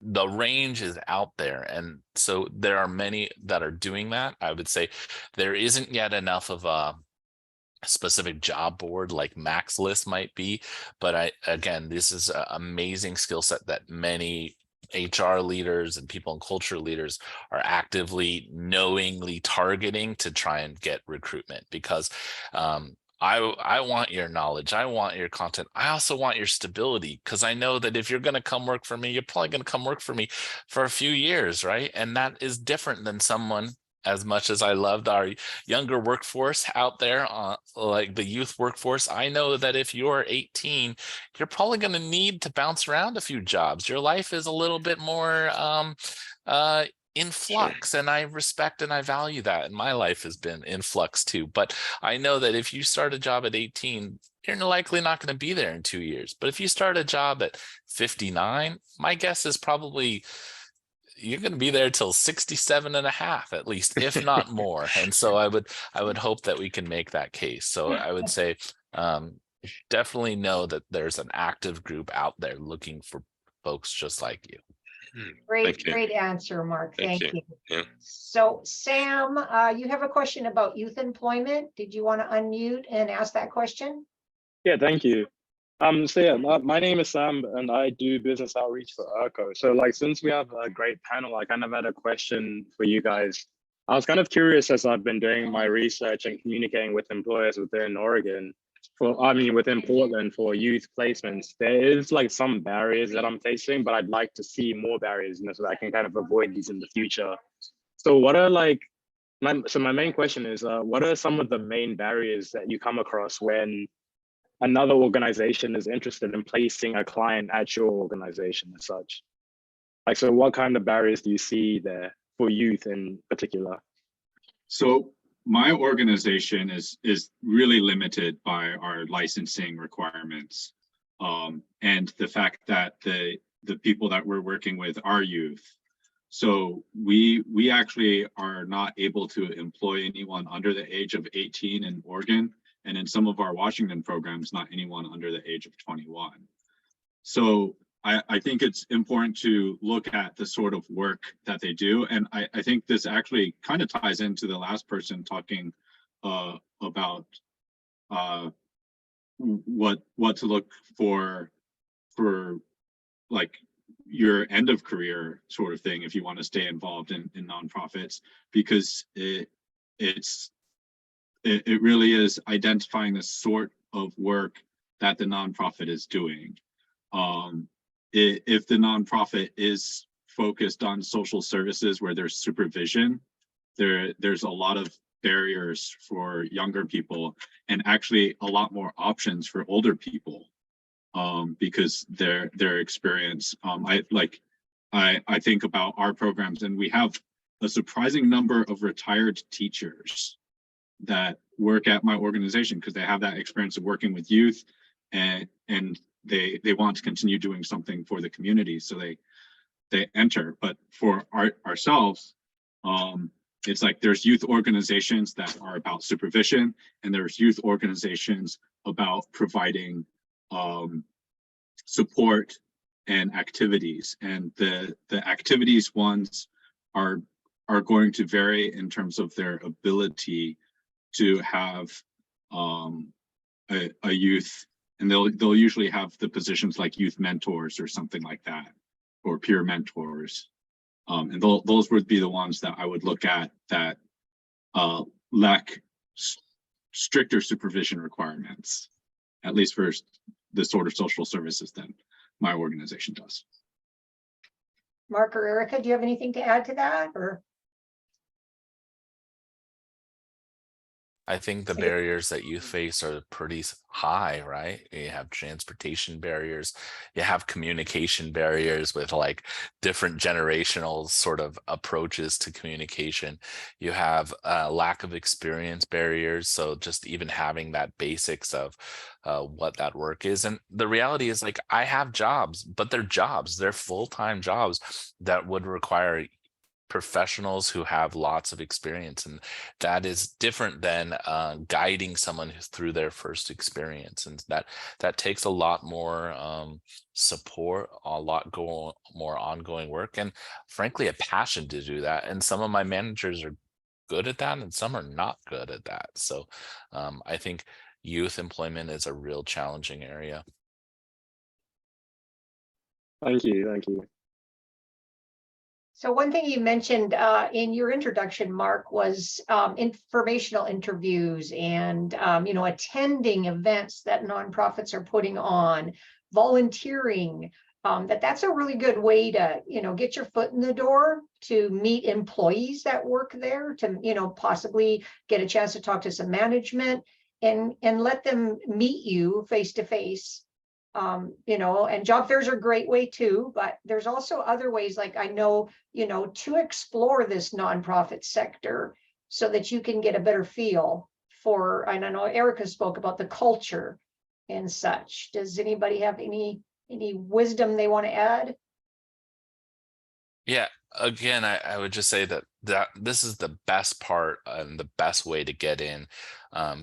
The range is out there, and so there are many that are doing that. I would say there isn't yet enough of a specific job board like Max List might be, but again, this is an amazing skill set that many HR leaders and people and culture leaders are actively, knowingly targeting to try and get recruitment, because I want your knowledge, I want your content, I also want your stability, because I know that if you're going to come work for me, you're probably going to come work for me for a few years, right? And that is different than someone as much as I loved our younger workforce out there, like the youth workforce, I know that if you're 18, you're probably going to need to bounce around a few jobs. Your life is a little bit more in flux, and I respect and I value that. And my life has been in flux too. But I know that if you start a job at 18, you're likely not going to be there in 2 years. But if you start a job at 59, my guess is probably you're going to be there till 67 and a half at least, if not more. And so I would hope that we can make that case. So I would say definitely know that there's an active group out there looking for folks just like you. Great answer, Mark. Thank you. Yeah. So Sam, you have a question about youth employment. Did you want to unmute and ask that question? Yeah, thank you. So yeah, my name is Sam and I do business outreach for ERCO. So like, since we have a great panel, I kind of had a question for you guys. I was kind of curious as I've been doing my research and communicating with employers within Oregon, within Portland for youth placements, there is like some barriers that I'm facing, but I'd like to see more barriers, so that I can kind of avoid these in the future. So what are like, my main question is, what are some of the main barriers that you come across when another organization is interested in placing a client at your organization as such? Like, so what kind of barriers do you see there for youth in particular? So my organization is really limited by our licensing requirements, and the fact that the people that we're working with are youth. So we actually are not able to employ anyone under the age of 18 in Oregon, and in some of our Washington programs, not anyone under the age of 21. So I think it's important to look at the sort of work that they do. And I think this actually kind of ties into the last person talking about what to look for like your end of career sort of thing if you want to stay involved in nonprofits, because it really is identifying the sort of work that the nonprofit is doing. If the nonprofit is focused on social services where there's supervision, there's a lot of barriers for younger people, and actually a lot more options for older people, because their experience. I think about our programs, and we have a surprising number of retired teachers that work at my organization because they have that experience of working with youth, and they want to continue doing something for the community, so they enter. But for ourselves, it's like there's youth organizations that are about supervision, and there's youth organizations about providing support and activities, and the activities ones are going to vary in terms of their ability to have a youth, and they'll usually have the positions like youth mentors or something like that, or peer mentors, and those would be the ones that I would look at that lack stricter supervision requirements, at least for the sort of social services that my organization does. Mark or Erica, do you have anything to add to that, or? I think the barriers that you face are pretty high, right? You have transportation barriers, you have communication barriers with like different generational sort of approaches to communication. You have lack of experience barriers. So just even having that basics of what that work is. And the reality is, like, I have jobs, but they're full-time jobs that would require professionals who have lots of experience, and that is different than guiding someone through their first experience, and that takes a lot more support, a lot more ongoing work, and frankly a passion to do that. And some of my managers are good at that and some are not good at that. So I think youth employment is a real challenging area. Thank you. So one thing you mentioned in your introduction, Mark, was informational interviews and attending events that nonprofits are putting on, volunteering, that's a really good way to, get your foot in the door, to meet employees that work there, to, possibly get a chance to talk to some management and let them meet you face to face. And job fairs are a great way too, but there's also other ways, like I know, to explore this nonprofit sector so that you can get a better feel for, and I know Erica spoke about the culture and such. Does anybody have any wisdom they want to add? Yeah, again, I would just say that this is the best part and the best way to get in,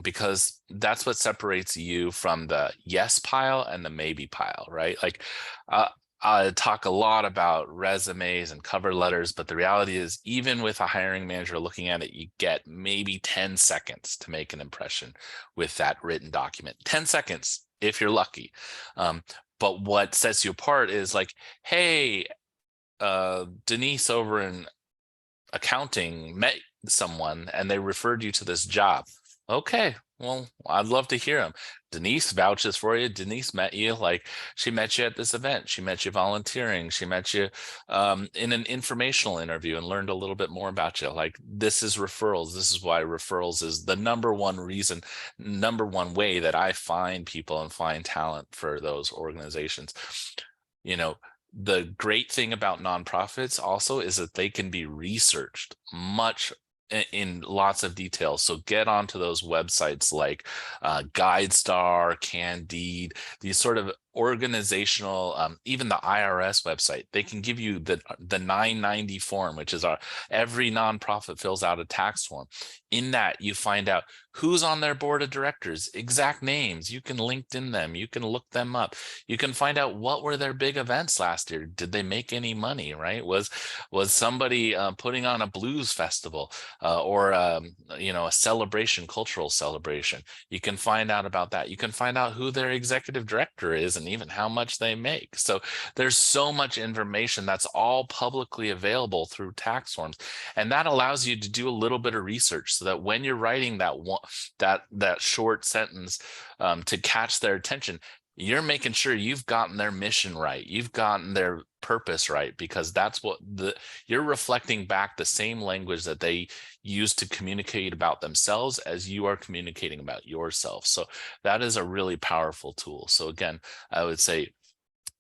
because that's what separates you from the yes pile and the maybe pile, right? Like, I talk a lot about resumes and cover letters, but the reality is, even with a hiring manager looking at it, you get maybe 10 seconds to make an impression with that written document. 10 seconds if you're lucky. But what sets you apart is like, hey, Denise over in accounting met someone and they referred you to this job. Okay, well, I'd love to hear them. Denise vouches for you. Denise met you, like she met you at this event. She met you volunteering. She met you in an informational interview and learned a little bit more about you. Like, this is referrals. This is why referrals is the number one way that I find people and find talent for those organizations. The great thing about nonprofits also is that they can be researched much in lots of detail. So get onto those websites like GuideStar, Candide, these sort of organizational, even the IRS website. They can give you the 990 form, which is every nonprofit fills out a tax form. In that, you find out who's on their board of directors, exact names. You can LinkedIn them. You can look them up. You can find out what were their big events last year. Did they make any money, right? Was somebody putting on a blues festival or a celebration, cultural celebration? You can find out about that. You can find out who their executive director is and even how much they make. So there's so much information that's all publicly available through tax forms. And that allows you to do a little bit of research so that when you're writing that short sentence to catch their attention, you're making sure you've gotten their mission right, you've gotten their purpose right, because that's what you're reflecting back the same language that they use to communicate about themselves as you are communicating about yourself. So that is a really powerful tool. So again, I would say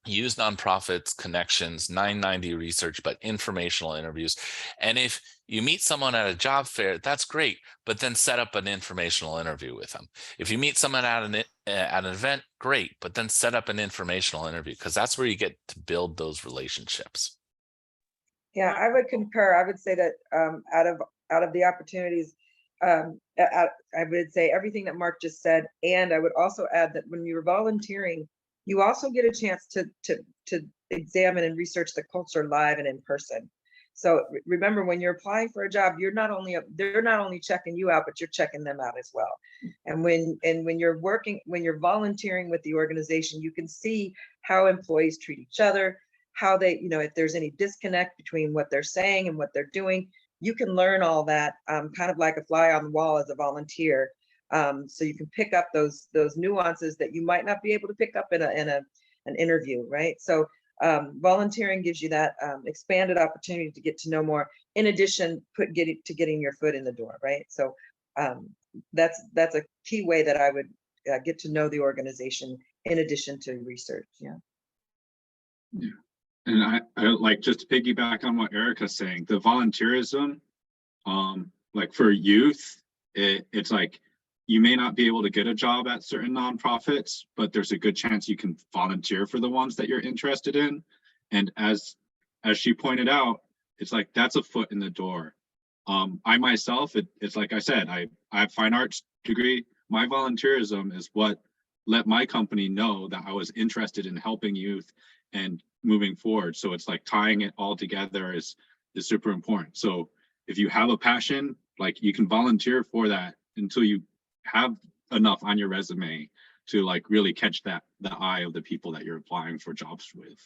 use nonprofits, connections, 990 research, but informational interviews. And if you meet someone at a job fair, that's great, but then set up an informational interview with them. If you meet someone at an event, great, but then set up an informational interview, because that's where you get to build those relationships. Yeah, I would concur. I would say that out of the opportunities, I would say everything that Mark just said, and I would also add that when you're volunteering, you also get a chance to examine and research the culture live and in person. So remember, when you're applying for a job, they're not only checking you out, but you're checking them out as well. And when you're volunteering with the organization, you can see how employees treat each other, how they, if there's any disconnect between what they're saying and what they're doing. You can learn all that kind of like a fly on the wall as a volunteer. So you can pick up those nuances that you might not be able to pick up in an interview, right? So volunteering gives you that expanded opportunity to get to know more, in addition getting your foot in the door, right? So that's a key way that I would get to know the organization in addition to research. Yeah. And I like, just to piggyback on what Erica's saying, the volunteerism, like for youth, it's like, you may not be able to get a job at certain nonprofits, but there's a good chance you can volunteer for the ones that you're interested in. And as she pointed out, it's like, that's a foot in the door. I myself, it's like I said, I have a fine arts degree. My volunteerism is what let my company know that I was interested in helping youth and moving forward. So it's like tying it all together is super important. So if you have a passion, like, you can volunteer for that until you have enough on your resume to like really catch the eye of the people that you're applying for jobs with.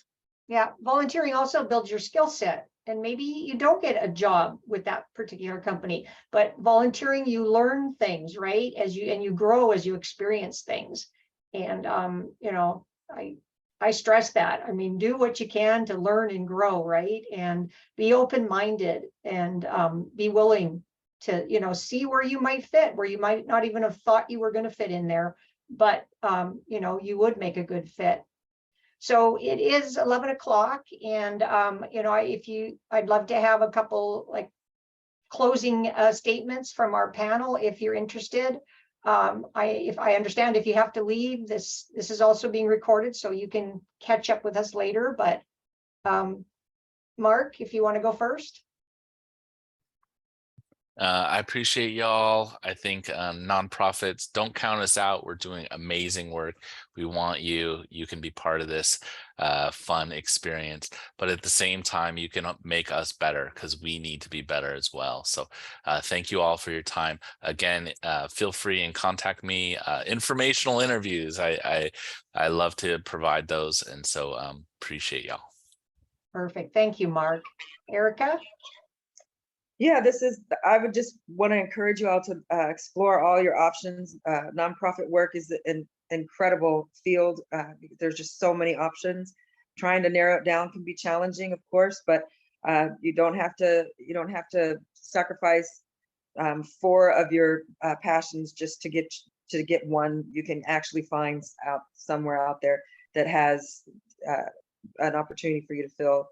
Yeah, volunteering also builds your skill set, and maybe you don't get a job with that particular company, but volunteering, you learn things, right? And you grow as you experience things. And I stress that. I mean, do what you can to learn and grow, right? And be open-minded and be willing to, you know, see where you might fit, where you might not even have thought you were going to fit in there, but you know, you would make a good fit. So it is 11 o'clock, and you know, I'd love to have a couple like closing statements from our panel if you're interested. If I understand, if you have to leave, this is also being recorded, so you can catch up with us later. But Mark, if you want to go first. I appreciate y'all. I think nonprofits, don't count us out. We're doing amazing work. We want you. You can be part of this fun experience. But at the same time, you can make us better because we need to be better as well. So thank you all for your time. Again, feel free and contact me. Informational interviews. I love to provide those. And so appreciate y'all. Perfect. Thank you, Mark. Erica? Yeah, I would just want to encourage you all to explore all your options. Nonprofit work is an incredible field. There's just so many options. Trying to narrow it down can be challenging, of course, but you don't have to sacrifice 4 of your passions just to get one. You can actually find somewhere out there that has an opportunity for you to fill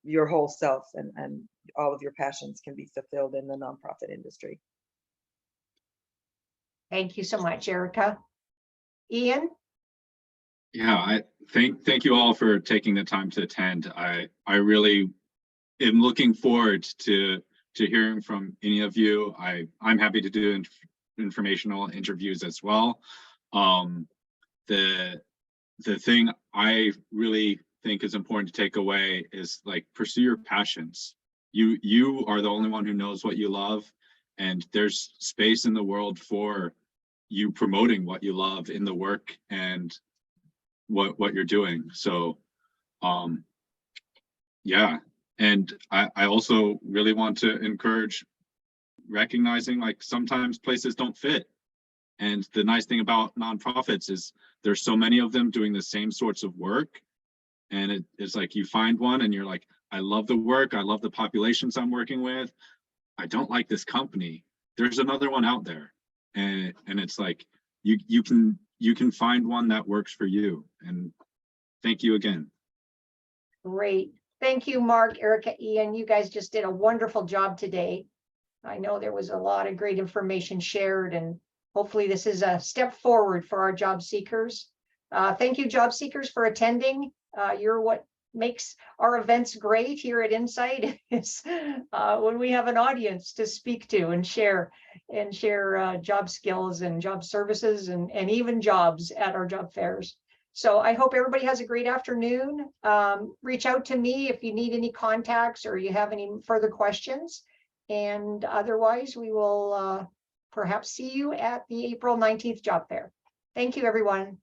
your whole self, and all of your passions can be fulfilled in the nonprofit industry. Thank you so much, Erica. Ian? Yeah, I thank you all for taking the time to attend. I really am looking forward to hearing from any of you. I'm happy to do informational interviews as well. The thing I really think is important to take away is like pursue your passions. You are the only one who knows what you love, and there's space in the world for you promoting what you love in the work and what you're doing. So yeah, and I also really want to encourage recognizing like sometimes places don't fit. And the nice thing about nonprofits is there's so many of them doing the same sorts of work. And it's like you find one and you're like, I love the work. I love the populations I'm working with. I don't like this company. There's another one out there. And it's like, you can find one that works for you. And thank you again. Great. Thank you, Mark, Erica, Ian. You guys just did a wonderful job today. I know there was a lot of great information shared, and hopefully this is a step forward for our job seekers. Thank you, job seekers, for attending. You're what makes our events great here at INCIGHT is when we have an audience to speak to and share job skills and job services and even jobs at our job fairs. So I hope everybody has a great afternoon. Reach out to me if you need any contacts or you have any further questions. And otherwise, we will perhaps see you at the April 19th job fair. Thank you, everyone.